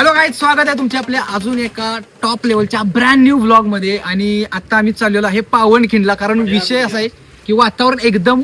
Hello guys, स्वागत आहे तुमच्या आपल्या अजून एका टॉप लेवलच्या ब्रँड न्यू व्लॉग मध्ये. आणि आता आम्ही चाललेलो आहे पावनखिंडला, कारण विषय असा आहे की वातावरण एकदम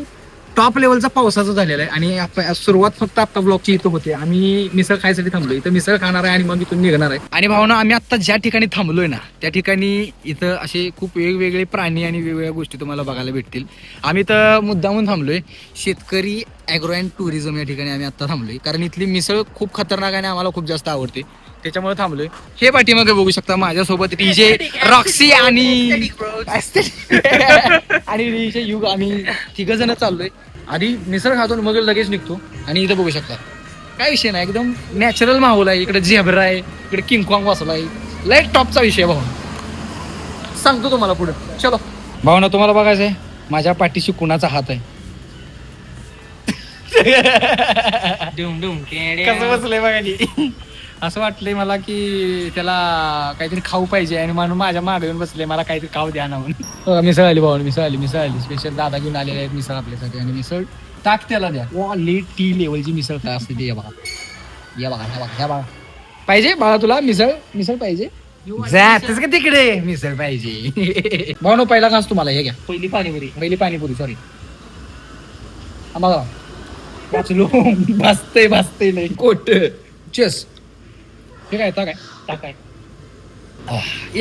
टॉप लेवलचा पावसाचं झालेलं आहे. आणि सुरुवात फक्त आता ब्लॉगची इथं होते. आम्ही मिसळ खायसाठी थांबलो, इथं मिसळ खाणार आहे आणि मग इथून निघणार आहे. आणि भावना, आम्ही आता ज्या ठिकाणी थांबलोय ना, त्या ठिकाणी इथं असे खूप वेगवेगळे प्राणी आणि वेगवेगळ्या गोष्टी तुम्हाला बघायला भेटतील. आम्ही तर मुद्दामून थांबलोय शेतकरी ॲग्रो अँड टुरिझम या ठिकाणी आम्ही आता थांबलोय, कारण इथली मिसळ खूप खतरनाक आणि आम्हाला खूप जास्त आवडते, त्याच्यामुळे थांबलोय. हे पाठीमागे बघू शकता माझ्यासोबत डीजे रॉक्सी आणि डीजे युग, आम्ही तिघ जण चाललोय. आधी मिसळ खातो मग लगेच निघतो. आणि इथं बघू शकता काय विषय नाही, एकदम नॅचरल माहोल आहे. इकडे झेब्रा आहे, इकडे किंगकॉंग बसला आहे. लाईट टॉपचा विषय आहे भावना, सांगतो तुम्हाला पुढे. चलो भावना, तुम्हाला बघायचं आहे माझ्या पाठीशी कुणाचा हात आहे. कसं बसलंय बघा. असं वाटलंय मला की त्याला काहीतरी खाऊ पाहिजे आणि म्हणून माझ्या मागे येऊन बसले, मला काहीतरी खाऊ द्या ना म्हणून. मिसळ आली भाऊ, मिसळ आली स्पेशल दादा घेऊन आलेले आहेत मिसळ आपल्यासाठी. आणि मिसळ टाक त्याला द्या. वा, लेट टी लेवलची मिसळ काय असते ते बघा. या बघा पाहिजे बाळा, तुला मिसळ पाहिजे जातच का तिकडे. मिसळ पाहिजे भाऊ. पहिला घास तुम्हाला हे घ्या. पहिली पाणीपुरी सॉरी. बघा वाचलो, भासते नाही कोट. चेस हे काय टाकाय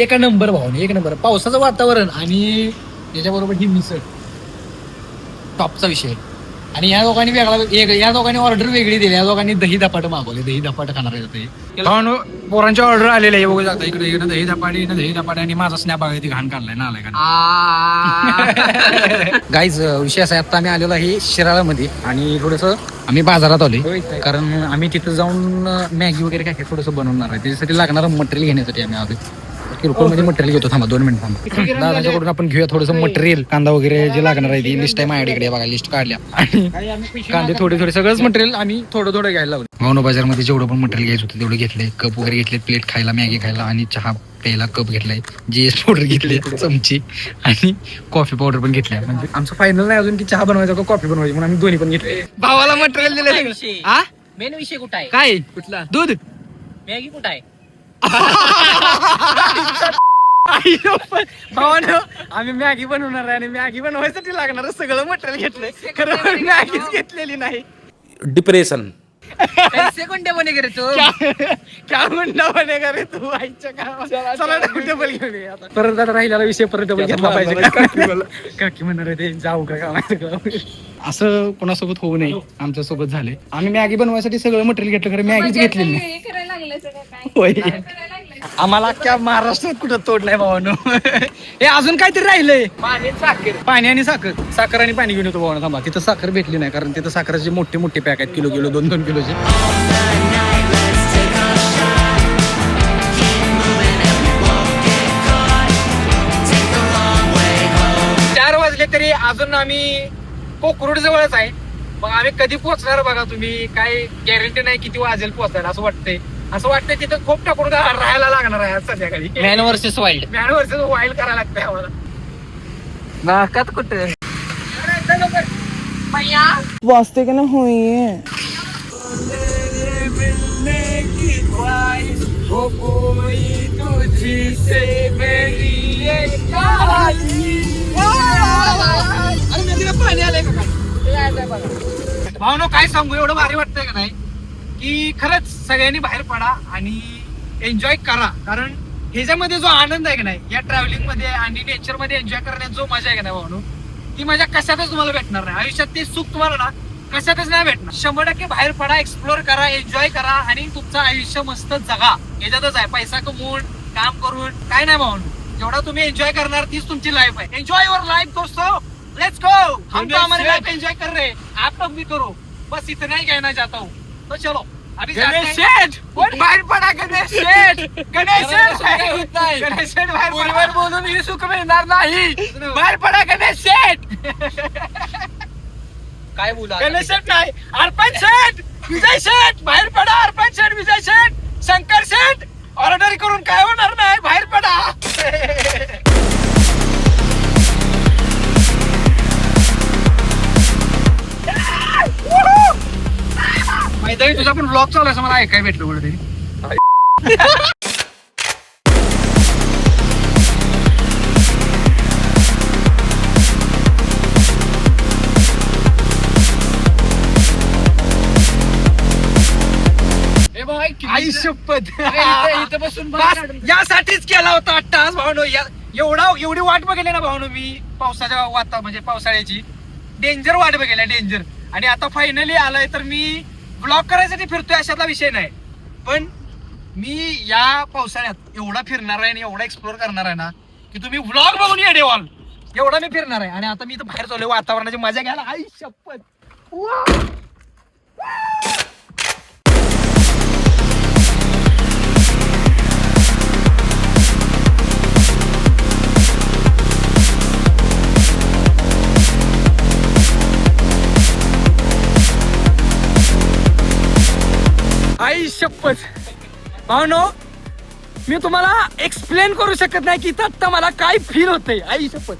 एक नंबर भाऊ, एक नंबर. पावसाचं वातावरण आणि त्याच्याबरोबर ही मिसळ टॉपचा विषय. आणि या दोघांनी या दोघांनी ऑर्डर वेगळी दिली. या दोघांनी दही धपाट मागवले, दही धपाट खाणार आहे. पोरांची ऑर्डर आलेली आहे बघू शकता. इकडे दही धपाट आणि माझा स्नॅप बघा ती घाण काढलाय ना आलाय का. गाईज विषय असा आहे, आता आम्ही आलेलो आहे शिराळामध्ये आणि थोडंसं आम्ही बाजारात आलोय, कारण आम्ही तिथं जाऊन मॅगी वगैरे काय थोडंसं बनवणार आहे. त्याच्यासाठी लागणारं मटेरियल घेण्यासाठी आम्ही आलोय. किरकोळ मध्ये मटेरियल घेतो. थांबा 2 मिनिट थांबा. दादाच्याकडून आपण घेऊया थोडंसं मटेरियल. कांदा वगैरे जे लागणार आहे ती लिस्ट आहे माझ्याकडे बघा. लिस्ट काढल्या आणि कांदे थोडे सगळंच मटेरियल आम्ही थोडं घ्यायला लागलो. भावना बाजारमध्ये जेवढं पण मटेरियल घ्यायचं होतं तेवढं घेतलंय. कप वगैरे घेतले, प्लेट खायला, मॅगी खायला आणि चहा प्यायला कप घेतलाय, जीएस पावडर घेतली, चमची आणि कॉफी पावडर पण घेतलाय. म्हणजे आमचं फायनल नाही अजून की चहा बनवायचा का कॉफी बनवायची, म्हणून आम्ही दोन्ही पण घेतले. भावाला मटेरियल दिलं. मेन विषय कुठं आहे? काय कुठला दूध मॅगी कुठं आहे? भावानं आम्ही मॅगी बनवणार आहे आणि मॅगी बनवायसाठी लागणार सगळं मटेरियल घेतलंय, खरं मॅगीच घेतलेली नाही. डिप्रेशन. कैसे कोणते बनेगा रे तू? क्या म्हणणं बनेगा रे तू आईच्या गावात. चला डबल घेऊन ये आता. परत आता राहिलेला विषय परत डबल घेतला पाहिजे. काकी म्हणणार आहे ते जाऊ का कामाचं. असं कोणासोबत होऊ नये, आमच्या सोबत झाले. आम्ही मॅगी बनवायसाठी सगळं मटेरियल घेतलं, खरं मॅगीच घेतलेली नाही. होय, आम्हाला अख्ख्या महाराष्ट्रात कुठं तोडलंय भावानो. हे अजून काहीतरी राहिलंय. पाणी आणि साखर आणि पाणी घेऊन येतो भावानो. थांबा, तिथं साखर भेटली नाही, कारण तिथं साखराचे मोठे पॅक आहेत, किलो 2 किलोचे. 4 वाजले तरी अजून आम्ही कोकरूड जवळच आहे. मग आम्ही कधी पोहोचणार बघा तुम्ही, काय गॅरंटी नाही किती वाजेल पोहोचायला. असं वाटतंय तिथं खूप टाकून राहायला लागणार आहे आज संध्याकाळी. मॅन वर्सेस वाईल्ड वाईल्ड करायला लागतंय आम्हाला. नाकात कुठं वास्ते का ना हुई पाणी आलंय का भावनो, काय सांगू, एवढं भारी वाटतंय का नाही की खरंच सगळ्यांनी बाहेर पडा आणि एन्जॉय करा. कारण ह्याच्यामध्ये जो आनंद आहे का नाही, या ट्रॅव्हलिंग मध्ये आणि नेचर मध्ये एन्जॉय करण्यात जो मजा आहे का नाही भावनो, ती मजा कशातच तुम्हाला भेटणार नाही. आयुष्यात ते सुख तुम्हाला ना कशातच नाही भेटणार. 100% बाहेर पडा, एक्सप्लोर करा, एन्जॉय करा आणि तुमचं आयुष्य मस्त जगा. ह्याच्यातच आहे, पैसा कमवून काम करून काय नाही भावनो. जेवढा तुम्ही एन्जॉय करणार तीच तुमची लाईफ आहे. एन्जॉय युअर लाईफ दोस्तों, लेट्स गो. हम तो हमारी लाइफ एंजॉय कर रहे हैं, आप लोग भी करो. बस इतना ही कहना चाहता हूँ. तो चलो अभी बाहेर पडा. गणेश शेठ बाहेर बोलून ही सुख मिळणार नाही. बाहेर पडा गणेश शेठ. काय बोला गणेश शेठ नाही, अर्पण शेठ, विजय शेठ. बाहेर पडा, अर्पण शेठ, विजय शेठ, शंकर शेठ. ऑर्डर करून काय होणार नाही, बाहेर पडा. मैदानी तुझा पण ब्लॉग चालू आहे, मला ऐकाय भेटलं कुठे आई शपथ इथं बसून बस यासाठीच केला होता अट्टास भावनो. एवढी वाट बघितली ना भावनो मी पावसाच्या म्हणजे पावसाळ्याची डेंजर वाट बघितल्या डेंजर. आणि आता फायनली आलाय तर मी ब्लॉग करायसाठी फिरतोय अशातला विषय नाही. पण मी या पावसाळ्यात एवढा फिरणार आहे आणि एवढा एक्सप्लोर करणार आहे ना की तुम्ही व्लॉग बघून ये डेवॉल. एवढा मी फिरणार आहे. आणि आता मी इथं बाहेर चाललोय वातावरणाची मजा घ्यायला. आई शपथ. आई शपथ भावनो मी तुम्हाला एक्सप्लेन करू शकत नाही की इथं आता मला काय फील होतंय. आई शपथ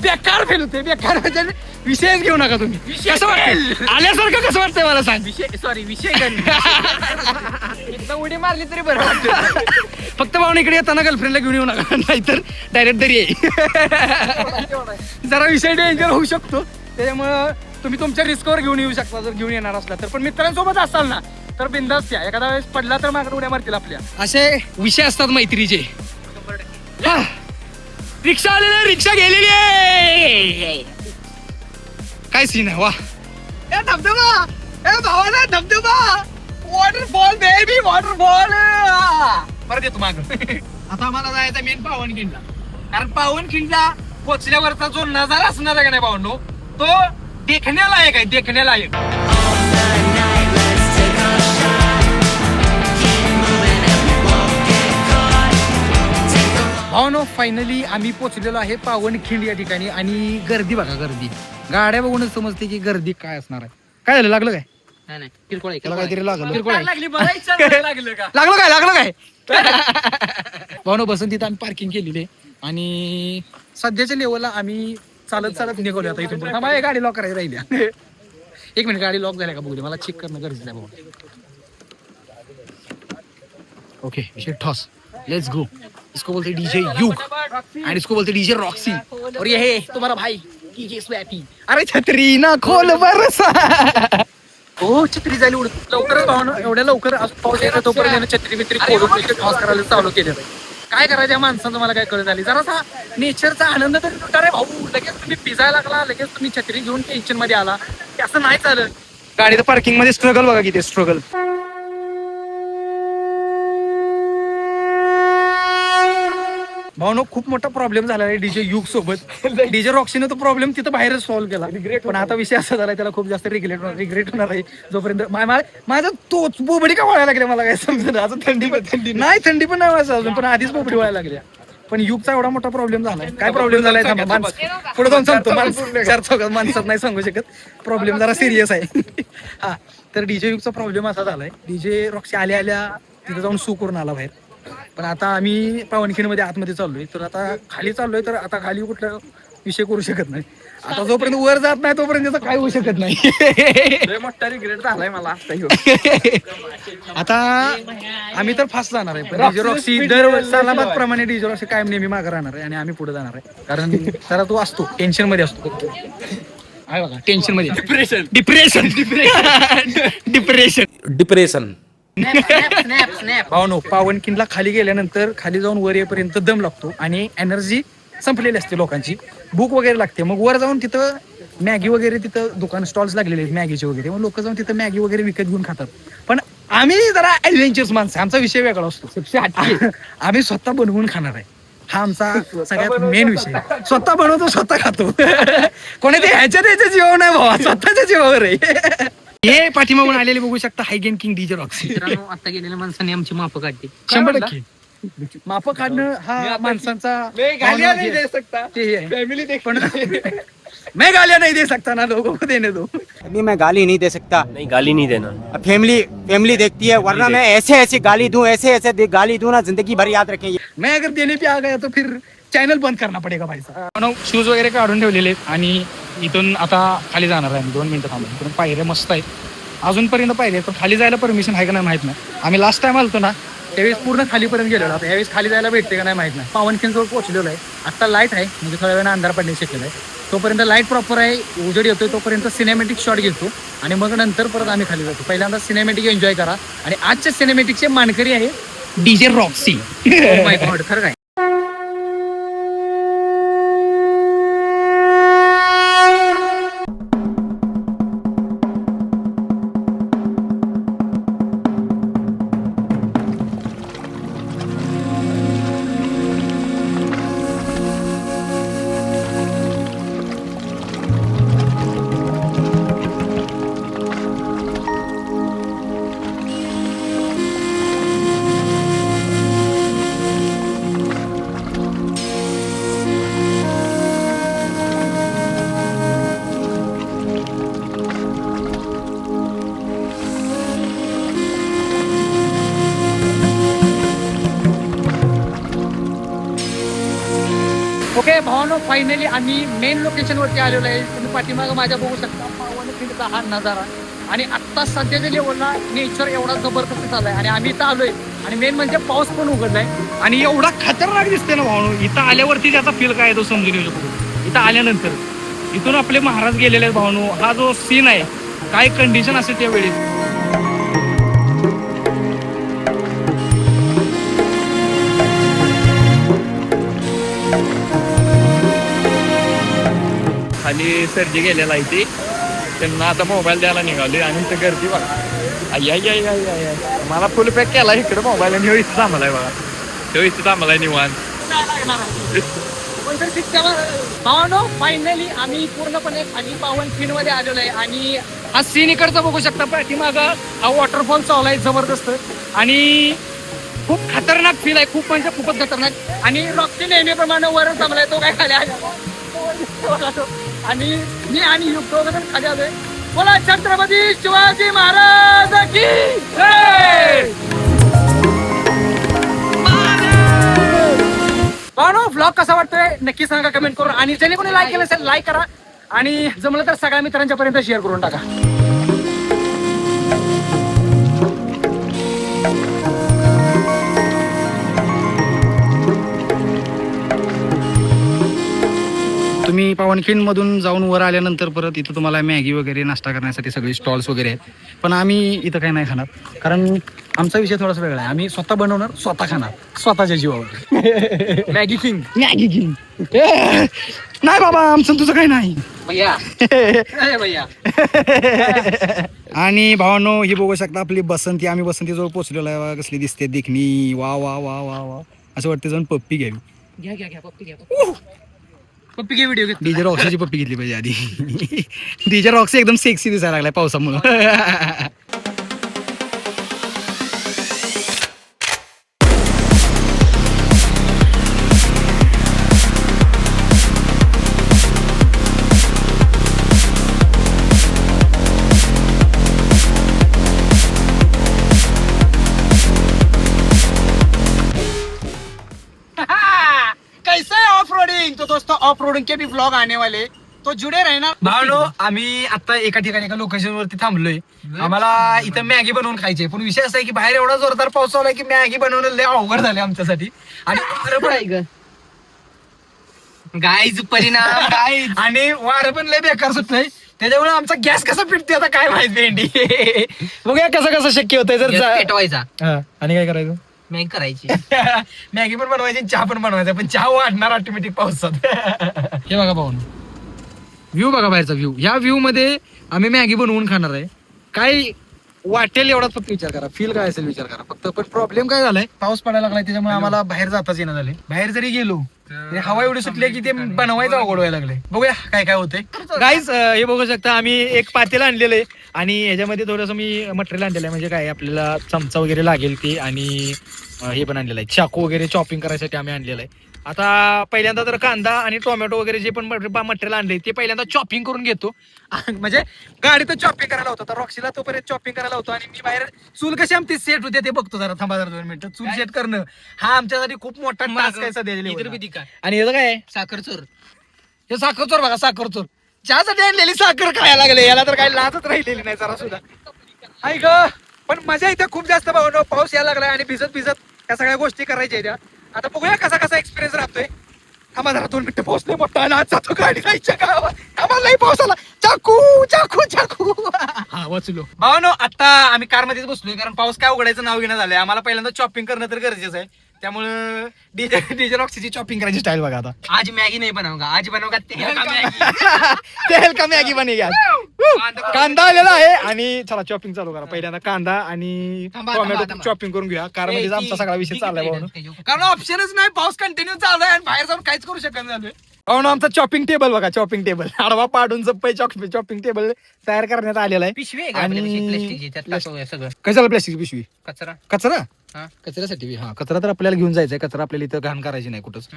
बेकार फील होते. बेकार म्हणजे विषयच घेऊ नका तुम्ही. कसं वाटतंय आल्यासारखं कसं वाटतंय मला सांग. विषय एकदा उडी मारली तरी बरं वाटतं. फक्त भावना इकडे येताना गर्लफ्रेंडला घेऊन येऊ नका नाहीतर डायरेक्ट तरी येईल. जरा विषय डेंजर होऊ शकतो त्याच्यामुळं तुम्ही तुमच्या रिस्कवर घेऊन येऊ शकता जर घेऊन येणार असला तर. पण मित्रांसोबत असाल ना तर बिंदास या. एखादा वेळेस पडला तर मागं उड्या मारतील आपल्या. असे विषय असतात मैत्रीचे. रिक्षा आलेली रिक्षा गेलेली आहे. काय सीन आहे वा. ए धबधबा ए भावाला धबधबा वॉटरफॉल बेबी वॉटरफॉल. परत येतो माग. आता आम्हाला जायचं मेन पावनखिंडला. कारण पावनखिंडला पोचल्यावरचा जो नजारा असणार आहे का नाही भावंडो तो देखण्यालायक आहे. देखण्यालायक. भावनो फायनली आम्ही पोहोचलेलो आहे पावनखिंड या ठिकाणी. आणि गर्दी बघा गर्दी. गाड्या बघूनच समजते की गर्दी काय असणार आहे. काय झालं लागलं काय. नाही किरकोळ त्याला काहीतरी लागलं. लागली लागलं काय भावनो बसून तिथं आम्ही पार्किंग केलेली आहे. आणि सध्याच्या लेवलला आम्ही चालत निघालो आता इथून. हा गाडी लॉक करायची राहिली. एक मिनिट गाडी लॉक झाली का बघू दे. मला चेक करणं गरजेचं आहे भाऊ. ओके विषय ठॉस. Let's go. इसको बोलते डीजे युग आणि इसको बोलते डीजे रॉक्सी. और ये है तुम्हारा भाई डीजे स्वैपी. अरे छत्री ना खोल बरसा. हो छत्री झाली उडत लवकरच भावना. एवढ्या लवकर पाऊस येतो तोपर्यंत छत्री बित्री खोलून टॉस करायला चालू केलं. काय करायचं या माणसाचं मला काय कळत आली. जरासा नेचरचा आनंद तर लुटा रे भाऊ. लगेच तुम्ही पिजायला लागला लगेच तुम्ही छत्री घेऊन टेन्शन मध्ये आला की असं नाही चालत. गाडीचं पार्किंग मध्ये स्ट्रगल बघा किती स्ट्रगल. भावनो खूप मोठा प्रॉब्लेम झाला आहे डीजे युग सोबत. डीजे रॉक्सीने तो प्रॉब्लेम तिथं बाहेरच सॉल्व्ह केला. पण आता विषय असा झाला त्याला खूप जास्त रिग्रेट होणार आहे. जोपर्यंत माझा तोच बोबडी का वळायला लागल्या मला काय समजत. अजून थंडी पण नाही वाजता अजून पण आधीच बोबडी वळायला लागल्या. पण युगचा एवढा मोठा प्रॉब्लेम झालाय. काय प्रॉब्लेम झालाय पुढे जाऊन सांगतो. चार चौकात माणसात नाही सांगू शकत. प्रॉब्लेम जरा सिरियस आहे. हा तर डीजे युगचा प्रॉब्लेम असा झालाय. डीजे रॉक्सी आल्या तिथे जाऊन सू करून आला बाहेर. पण आता आम्ही पावनखिंडमध्ये आतमध्ये चाललोय. तर आता खाली चाललोय तर आता खाली कुठला विषय करू शकत नाही. आता जोपर्यंत वर जात नाही तोपर्यंत त्याचं काय होऊ शकत नाही. मोठा रिग्रेट झालाय मला. आता आम्ही तर फास्ट जाणार आहे. डीजे रॉक्सी दर सालाबाद प्रमाणे डीजे रॉक्सी कायम नेहमी मागे राहणार आहे. आणि आम्ही पुढे जाणार आहे. कारण जरा तो असतो टेन्शन मध्ये असतो. आहे बघा टेन्शन मध्ये. डिप्रेशन भावनो पावनखिंडला खाली गेल्यानंतर खाली जाऊन वर येईपर्यंत दम लागतो आणि एनर्जी संपलेली असते लोकांची. भूक वगैरे लागते. मग वर जाऊन तिथं मॅगी वगैरे तिथं दुकान स्टॉल्स लागलेले आहेत मॅगीचे वगैरे. मग लोक जाऊन तिथं मॅगी वगैरे विकत घेऊन खातात. पण आम्ही जरा ऍडव्हेंचर्स माणसं. आमचा विषय वेगळा असतो. आम्ही स्वतः बनवून खाणार आहे. हा आमचा सगळ्यात मेन विषय. स्वतः बनवतो स्वतः खातो. कोणी ते ह्याच्या जीवावर नाही भावा. स्वतःच्या जीवावर आहे. हे पाठीमागून आलेले बघू शकता हायगेन किंग डीजे रॉक्सी. आता गेलेल्या माणसाने आमची माप काढली 100%. माप काढणं हा माणसांचा मैं गालियां नहीं दे सकता ना लोगों को देने दो. अभी मैं गाली नहीं दे सकता. नहीं गाली नहीं देना. फैमिली देखती है वरना मैं ऐसे गाली दूं ऐसे गाली दूं ना जिंदगी भर याद रखें. मैं अगर देने पे आ गया तो फिर चॅनल बंद करना पडेगा भाई साहब. शूज वगैरे काढून ठेवलेले आहेत आणि इथून आता खाली जाणार आहे. 2 मिनिटं थांबून. पायऱ्या मस्त आहेत अजूनपर्यंत पायऱ्या. पण खाली जायला परमिशन आहे का नाही माहित नाही. आम्ही लास्ट टाइम आलतो ना त्यावेळेस पूर्ण खालीपर्यंत गेलेलो. आता यावेळेस खाली जायला भेटते का नाही माहित नाही. पावनखिंडजवळ पोहोचलेलो आहे. आता लाईट आहे, म्हणजे थोड्या वेळानं अंधार पडण्याची शक्यता आहे. तोपर्यंत लाईट प्रॉपर आहे, उजेड येतोय, तोपर्यंत सिनेमॅटिक शॉट घेतो आणि मग नंतर परत आम्ही खाली जातो. पहिल्यांदा सिनेमॅटिक एन्जॉय करा. आणि आजच्या सिनेमॅटिकचे मानकरी आहे डीजे रॉक्सी. माय गॉड, खरं काय. ओके भावानो, फायनली आम्ही मेन लोकेशन वरती आलेलो आहे. तुम्ही पाठीमागं माझ्या बघू शकता पावनखिंडचा हा नजारा. आणि आत्ता सध्याच्या लेवलला नेचर एवढा जबरदस्त झालाय आणि आम्ही इथं आलोय. आणि मेन म्हणजे पाऊस पण उघडलाय आणि एवढा खतरनाक दिसते ना भावानो. इथं आल्यावरती त्याचा फील काय तो समजून येऊ शकतो. इथं आल्यानंतर इथून आपले महाराज गेलेले आहेत भावानो. हा जो सीन आहे, काय कंडिशन असेल त्यावेळी. खाली सर्जी गेलेला आहे ती, त्यांना आता मोबाईल द्यायला निघाले आणि इथं गर्दी बघा. आई मला फुल पॅक केला इकडे मोबाईल आणि इथं थांबलाय बघा. तो इथं थांबलाय निवांत. भावानो, फायनली आम्ही पूर्णपणे खाली पावनखिंड मध्ये आलेलो आहे. आणि हा सीन इकडचा बघू शकता. पाठीमागं हा वॉटरफॉल चालू आहे जबरदस्त आणि खूप खतरनाक फील आहे. खूप म्हणजे खूपच खतरनाक. आणि रॉक्सी नेहमीप्रमाणे वर जमलाय, तो काय खाली आला. आणि मी आणि युक्त वगैरे खाली आलोय. बोला छत्रपती शिवाजी महाराज की जय. भावानो, व्लॉग कसा वाटतोय नक्की सांगा कमेंट करून. आणि ज्याने कोणी लाईक केलं असेल लाईक करा आणि जमलं तर सगळ्या मित्रांच्या पर्यंत शेअर करून टाका. तुम्ही पावनखिंड मधून जाऊन वर आल्यानंतर परत इथं तुम्हाला मॅगी वगैरे नाश्ता करण्यासाठी सगळे स्टॉल्स वगैरे आहेत. पण आम्ही इथं काही नाही खाणार, कारण आमचा विषय थोडासा वेगळा आहे. आम्ही स्वतः बनवणार, स्वतः खाणार, स्वतःच्या जीवावर. Maggi king. नाही बाबा, आमचं तुझं काही नाही भैया. भैया. आणि भावानो, हे बघू शकता आपली बसंती. आम्ही बसंतीजवळ पोहोचलेलो आहे. कसली दिसते देखणी. वा वा वा वा वा. असं वाटतं जाऊन पप्पी घ्यावी. घ्या पप्पी घ्या. पप्पी घे. व्हिडिओ डीजे रॉक्सीची पप्पी घेतली पाहिजे आधी. डीजे रॉक्सी एकदम सेक्सी दिसायला लागलाय पावसामुळे. कैसे ऑफ रोडिंग तो दोस्तों, ऑफ रोडिंग के भी व्लॉग आने वाले, तो जुडे रहना. भावनो, आम्ही आता एका ठिकाणी एका लोकेशन वरती थांबलोय. आम्हाला इथं मॅगी बनवून खायची, पण विषय असा आहे की बाहेर एवढा जोरदार पाऊस चालू आहे की मॅगी बनवणं लय अवघड झाले आमच्यासाठी. आणि गाईज परिणाम गाईज. आणि वारं पण लय बेकार सुटलंय, त्याच्यामुळे आमचा गॅस कसा पिटते आता काय माहित भेंडी. बघूया कसं कसं शक्य होतंय. जर पेटवायचा आणि काय करायचं, मॅगी करायची. मॅगी पण बनवायची, चहा पण बनवायचा, पण चहा वाढणार ऑटोमॅटिक पावसात. हे बघा पाहून व्ह्यू बघा, बाहेरचा व्ह्यू. ह्या व्ह्यू मध्ये आम्ही मॅगी बनवून खाणार आहे. काय वाटेल एवढाच फक्त विचार करा, फील काय असेल विचार करा फक्त. पण प्रॉब्लेम काय झालाय, पाऊस पडायला लागलाय, त्याच्यामुळे आम्हाला बाहेर जाताच येणं झाले. बाहेर जरी गेलो तरी हवा एवढी सुटली की ते बनवायचं अवघड व्हायला लागले. बघूया काय काय होतंय. गाईज, हे बघू शकता आम्ही एक पातेलं आणलेलं आहे आणि ह्याच्यामध्ये थोडंसं मी मटेरियल आणलेलं आहे. म्हणजे काय आपल्याला चमचा वगैरे लागेल ते, आणि हे पण आणलेलं आहे, चाकू वगैरे चॉपिंग करायसाठी आम्ही आणलेलं आहे. आता पहिल्यांदा तर कांदा आणि टोमॅटो वगैरे जे पण मटेरियल आणले ते पहिल्यांदा चॉपिंग करून घेतो. म्हणजे गाडी तर चॉपिंग करायला होतं, तर रॉक्सीला तोपर्यंत चॉपिंग करायला होतो. आणि मी बाहेर चूल कशी आमची सेट होते ते बघतो. जरा थांबा, जरा 2 मिनिटं. चूल सेट करणं हा आमच्यासाठी खूप मोठा टास्क आहे सध्या. आणि याचं काय, साखरचोर. हे साखरचोर बघा, साखरचोर ज्यासाठी आणलेली साखर खायला लागले. याला तर काही लाजच राहिलेली नाही जरा सुद्धा. ऐक पण मजा इथे खूप जास्त भावनो. पाऊस यायला लागलाय आणि भिजत भिजत या सगळ्या गोष्टी करायच्या त्या. आता बघूया कसा कसा एक्सपिरियन्स राहतोय. थांबा जरा 2 मिनिटं, पाऊस नाही मोठा आला, जातो गाडी जायच्या गावात. आम्हाला नाही पाऊस आला. चाकू चाकू चाकू. हा वाचलो भावनो. आता आम्ही कारमध्येच बसलोय कारण पाऊस काय उघडायचं नाव घेणं झालंय. आम्हाला पहिल्यांदा चॉपिंग करणं तर गरजेचं आहे. त्यामुळं डीजे रॉक्सीची चॉपिंग करायची स्टाईल बघा आता. आज मैगी नहीं बनाऊंगा, आज बनाऊंगा तेल का मैगी. तेल का मॅगी बनेगी आज. कांदा आलेला आहे आणि चला चॉपिंग चालू करा. पहिल्यांदा कांदा आणि टोमॅटो चॉपिंग करून घेऊया. कारमध्ये आमचा सगळा विषय चाललाय भाऊ, कारण ऑप्शनच नाही. पाऊस कंटिन्यू चालू आहे आणि बाहेर जाऊन काहीच करू शकत नाही. भाऊ आमचा चॉपिंग टेबल बघा, चॉपिंग टेबल आडवा पाडून जप्पे चॉपिंग टेबल तयार करण्यात आलेला आहे. पिशवी आहे का आणि आपल्यापाशी प्लास्टिकची, त्यात टाकूया सगळं. कशाला प्लास्टिक पिशवी? कचरा. कचरा हा. कचऱ्यासाठी. हा कचरा तर आपल्याला घेऊन जायचा आहे. कचरा आपल्याला इथं घाण करायची नाही कुठंच.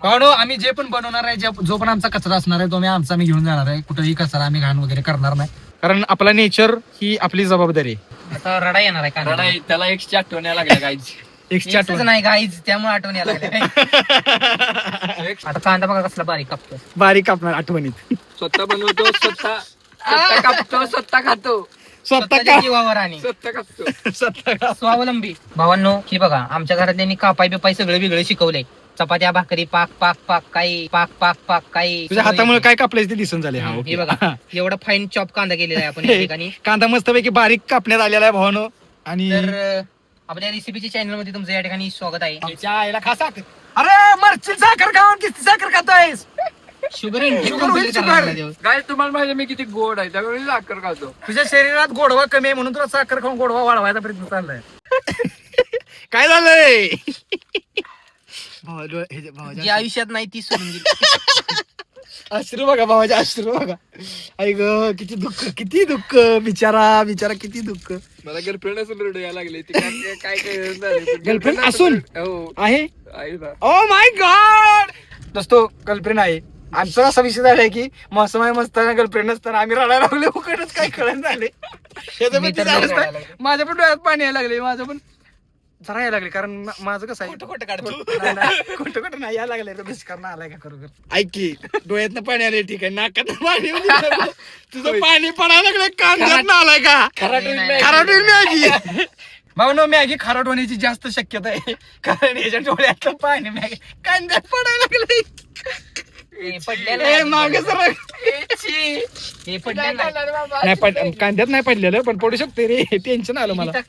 भाऊ आम्ही जे पण बनवणार आहे, जो पण आमचा कचरा असणार आहे तो आम्ही घेऊन जाणार आहे. कुठेही कचरा आम्ही घाण वगैरे करणार नाही, कारण आपला नेचर ही आपली जबाबदारी आहे. आता रडा येणार आहे का? त्याला एक आठवण यायला लागल्या गाईज. एक्सच्या नाही गाईज, त्यामुळे आठवण यायला लागली. आता कांदा बघा कसला बारीक कापतो. बारीक कापणार आठवणीत. स्वतः बनवतो, स्वतः कापतो, स्वतः खातो, स्वतःच्या जीवावर आणि स्वतः कापतो. स्वावलंबी. भावांनो ही बघा, आमच्या घरात त्यांनी कापाय बिपाय सगळं वेगळं शिकवलंय. चपात्या भाकरी पाक पाक पाक काही पाक पाक पाक काही. तुझ्या हातामुळे काय कापलंय ते दिसून झाले. हा हे ओके बघा एवढा फाईन चॉप कांदा केलेला आहे आपण या ठिकाणी. कांदा मस्तपैकी बारीक कापण्यात आलेला आहे भावानो. आणि तर आपल्या रेसिपीच्या चॅनल मध्ये तुमचं या ठिकाणी स्वागत आहे. अरे मरची साखर खाऊन किती साखर खातोयस? शुगर गाईज तुम्हाला माहिती मी किती गोड आहे, त्यामुळे मी साखर खातो. तुझ्या शरीरात गोडवा कमी आहे म्हणून तुला साखर खाऊन गोडवा वाढवायचा प्रयत्न चाललाय. काय झालंय? जी आयुष्यात नाही ती सोडून गेली. अश्रू बघा भावाचे, अश्रू बघा. ऐक किती दुःख, किती दुःख. बिचारा बिचारा किती दुःख. मला गर्लफ्रेंड असून रडू यायला लागले. ती काय गर्लफ्रेंड असून हो आहे? आहे ना. Oh my God. दोस्तो गर्लफ्रेंड आहे. आमचा असा विषय झालाय की मौसम आहे मस्ताना गर्लफ्रेंड नसताना आम्ही रडायला लागले. उकडच काय कळण झाले. माझ्या पण डोळ्यात पाणी यायला लागले. माझं पण जरा यायला लागले, कारण माझं कसं आहे खोटं खोटं नाही यायला लागले. दुष्कारण आलाय का खरोखर? ऐक की डोळ्यातनं पाणी आले, ठीक आहे, नाकात पाणी तुझं पाणी पडायला लागलं. कांद्यात आलाय का? खराट होईल मॅगी. भाऊ नो मॅगी खराट होण्याची जास्त शक्यता आहे, कारण याच्या डोळ्यातलं पाणी मॅगी कांद्यात पडायला लागले. मागे सर नाही कांद्यात नाही पडलेलं, पण पडू शकते रे. टेन्शन आलं मला.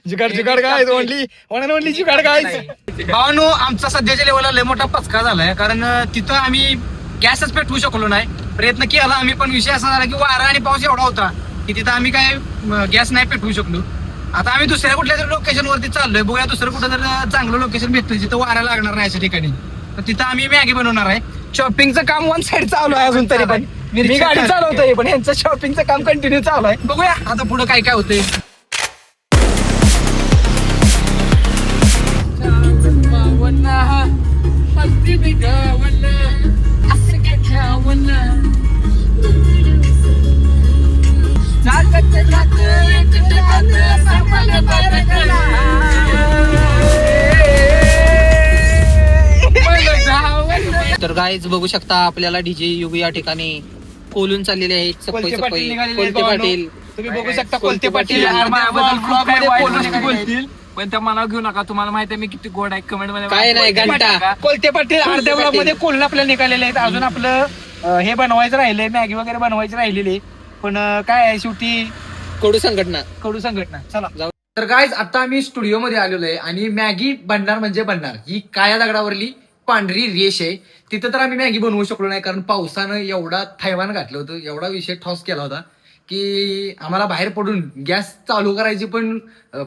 जुगाड गाय ओनली जुगाड गाय. भावानो आमचा सध्याच्या लेवलला लय मोठा पचका झालाय, कारण तिथं आम्ही गॅसच पेटवू शकलो नाही. प्रयत्न केला आम्ही, पण विषय असा झाला की वारा आणि पाऊस एवढा होता की तिथं आम्ही काय गॅस नाही पेटवू शकलो. आता आम्ही दुसऱ्या कुठल्या तरी लोकेशन वरती चाललोय. बघूया दुसरं कुठं जर चांगलं लोकेशन भेटतं जिथं वारा लागणार नाही अशा ठिकाणी, तर तिथं आम्ही मॅगी बनवणार आहे. शॉपिंगचं काम वन साइड चालू आहे अजून तरी, पण मी गाडी चालवतोय, पण यांचं शॉपिंगचं काम कंटिन्यू चालू आहे. बघूया आता पुढे काय काय होतंय. तर गाईज बघू शकता आपल्याला डीजे युग या ठिकाणी कोलून चाललेले आहेत. कोलते कोलते पाटील तुम्ही बघू शकता. कोलते पाटील बोलतील, पण त्या मला घेऊ नका. तुम्हाला माहिती आहे मी किती गोड आहे. कमेंट मध्ये काय नाही घंटा. कोलते पाटील अर्ध्या ब्लॉक मध्ये कोल्हा आपल्याला निघालेले आहेत. अजून आपलं हे बनवायचं राहिले, मॅगी वगैरे बनवायची राहिलेली, पण काय आहे शेवटी कडू संघटना. चला जाऊ. तर गाईज आता आम्ही स्टुडिओ मध्ये आलेलो आहे आणि मॅगी बनणार म्हणजे बनणार. ही काळ्या दगडावरली पांढरी रेष आहे. तिथं तर आम्ही मॅगी बनवू शकलो नाही, कारण पावसानं एवढा थैवान घातलं होतं, एवढा विषय ठॉस केला होता की आम्हाला बाहेर पडून गॅस चालू करायची पण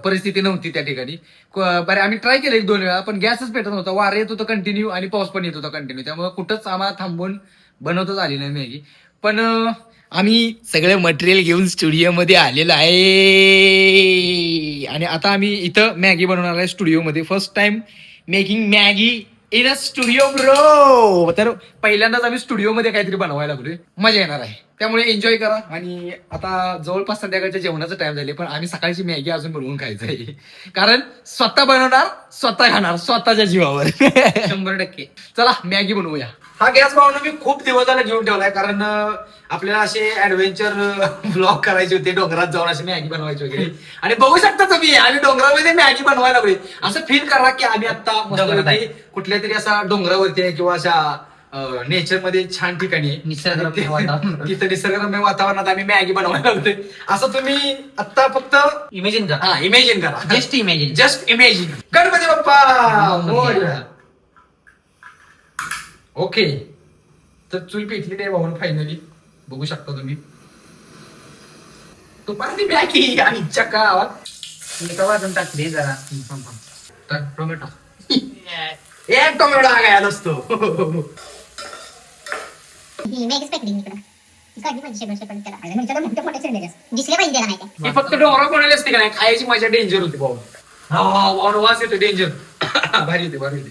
परिस्थिती नव्हती त्या ठिकाणी. बरे आम्ही ट्राय केलं 1-2 वेळा, पण गॅसच पेटत नव्हता. वारं येत होतं कंटिन्यू आणि पाऊस पण येत होता कंटिन्यू. त्यामुळे कुठंच आम्हाला थांबून बनवताच आली नाही मॅगी. पण आम्ही सगळं मटेरियल घेऊन स्टुडिओमध्ये आलेलो आहे आणि आता आम्ही इथं मॅगी बनवणार आहे स्टुडिओमध्ये. First time making Maggi in a studio bro. तर पहिल्यांदाच आम्ही स्टुडिओमध्ये काहीतरी बनवायला लागलोय. मजा येणार आहे, त्यामुळे एन्जॉय करा. आणि आता जवळपास संध्याकाळच्या जेवणाचा टाइम झाले, पण आम्ही सकाळची मॅगी अजून बनवून खायचं आहे, कारण स्वतः बनवणार, स्वतः खाणार, स्वतःच्या जीवावर. 100%. चला मॅगी बनवूया. हा गॅस भावना मी खूप दिवस झाला घेऊन ठेवलाय, कारण आपल्याला असे ऍडव्हेंचर ब्लॉग करायचे होते, डोंगरात जाऊन असे मॅगी बनवायची वगैरे. आणि बघू शकता तुम्ही आम्ही डोंगरामध्ये मॅगी बनवायला लागलोय. असं फील करा की आम्ही आता डोंगरात आहे. कुठल्या तरी असा डोंगरावरती आहे किंवा अशा नेचर मध्ये छान ठिकाणी आहे. निसर्गरम्य वातावरण. तिथं निसर्गरम्य वातावरणात आम्ही मॅगी बनवायला लागलोय. असं तुम्ही आता फक्त इमेजिन करा, हा इमॅजिन करा. Just imagine. Just imagine. Ganpati बाप्पा मोरया. ओके, तर चूल पेटली नाही भाऊन फायनली. बघू शकता तुम्ही तो पाणी मॅगी आणि चक्का एका वाजून टाकली जरा. टोमॅटो एक टोमॅटो हा काय नसतो. दिसले पाहिजे त्याला नाही का? ही फक्त डोंगरावर कोणाला असते का नाही, खायची मजा डेंजर होती भाऊ. हा वास येतो डेंजर. भारी होते भारी होते.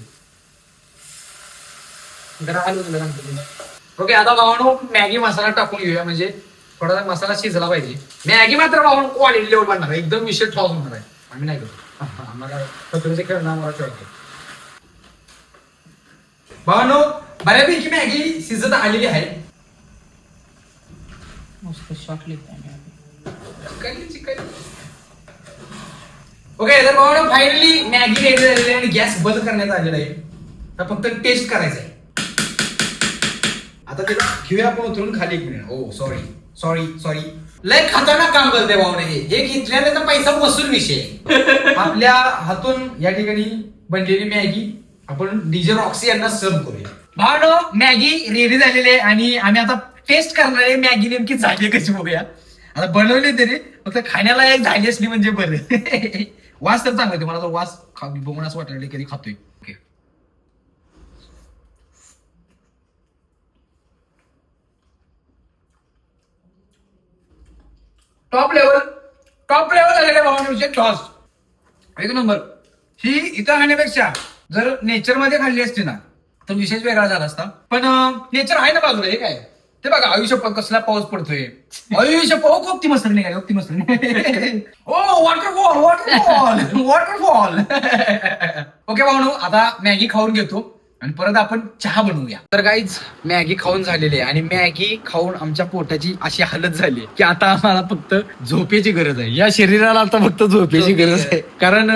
ओके, आता भावानो मॅगी मसाला टाकून घेऊया, म्हणजे थोडासा मसाला शिजला पाहिजे. मॅगी मात्र भावानो क्वालिटी लेवल बनणार आहे, एकदम विषय ठॉस होणार आहे. आम्ही नाही करतो, आम्हाला पत्र्याचे खेळणं आम्हाला कळते. भावानो बऱ्यापैकी मॅगी शिजत आलेली आहे. ओके, तर भावानो फायनली मॅगी रेडी झालेली आहे आणि गॅस बंद करण्यात आलेला आहे. तर फक्त टेस्ट करायचं आहे. आता त्याला घेऊया आपण उतरून खाली. 1 मिनिट. ओ सॉरी लय खतरनाक काम करते भावने. हे घेतल्याने तर पैसा वसूल विषय. आपल्या हातून या ठिकाणी बनलेली मॅगी आपण डीजे रॉक्सी यांना सर्व करूया. भावनो मॅगी रेडी झालेली आहे आणि आम्ही आता टेस्ट करणार आहे मॅगी नेमकी झाली कशी बघूया. आता बनवली तरी फक्त खाण्याला एक झाली असली म्हणजे बरं. वास तर चांगला, मला तो वास बघून असं वाटलं कधी खातोय. ओके, टॉप लेवल झालेले भावांचे टॉस एक नंबर. ही इथं खाण्यापेक्षा जर नेचर मध्ये खाल्ली असती ना तर विशेष वेगळा झाला असता. पण नेचर आहे ना बाजूला, हे काय ते बघा. आयुष्य कसला पाऊस पडतोय. आयुष्य खूप ती मस्त निघाली, ती मस्त. ओ वॉटरफॉल. ओके भाऊ, आता मॅगी खाऊन घेतो आणि परत आपण चहा बनवूया. तर गाईज मॅगी खाऊन झालेली आहे आणि मॅगी खाऊन आमच्या पोटाची अशी हालत झाली की आता आम्हाला फक्त झोपेची गरज आहे. या शरीराला आता फक्त झोपेची गरज आहे, कारण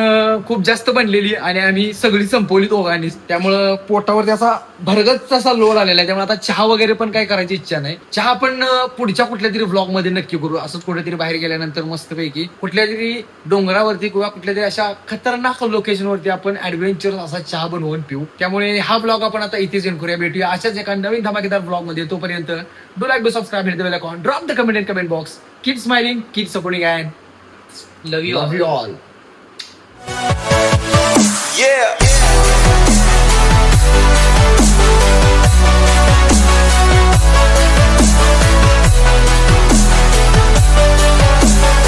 खूप जास्त बनलेली आणि आम्ही सगळी संपवली दोघांनीच. त्यामुळं पोटावर त्याचा भरगच तसा लोड आलेला आहे. त्यामुळे आता चहा वगैरे पण काय करायची इच्छा नाही. चहा पण पुढच्या कुठल्या तरी व्लॉग मध्ये नक्की करू. असंच कुठेतरी बाहेर गेल्यानंतर मस्तपैकी कुठल्या तरी डोंगरावरती किंवा कुठल्या तरी अशा खतरनाक लोकेशनवरती आपण ऍडव्हेंचर असा चहा बनवून पिऊ. त्यामुळे हा ब्लॉग आपण आता इथेच एंड करूया. भेटूया अशाच एका नवीन धमाकेदार ब्लॉग मध्ये. तोपर्यंत do like, do subscribe, hit the bell icon, drop the comment in comment box. Keep smiling, keep supporting and love you all.